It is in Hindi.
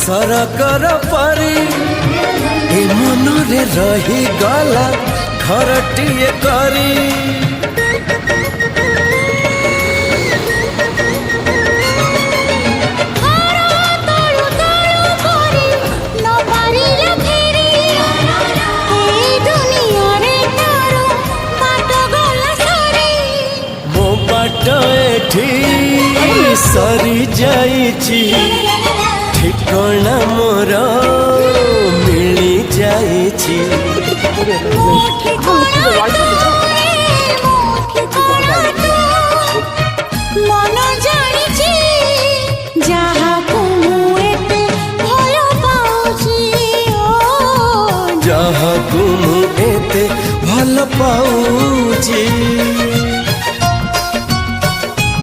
सरकर परी ए मनरे रही गला घरटिए करी। सरी जाइछि ठिकाना मोर मिली जाइछि। मन जानिछि जहाकु एते भल पाउछि जहाकु एते भल पाउछि।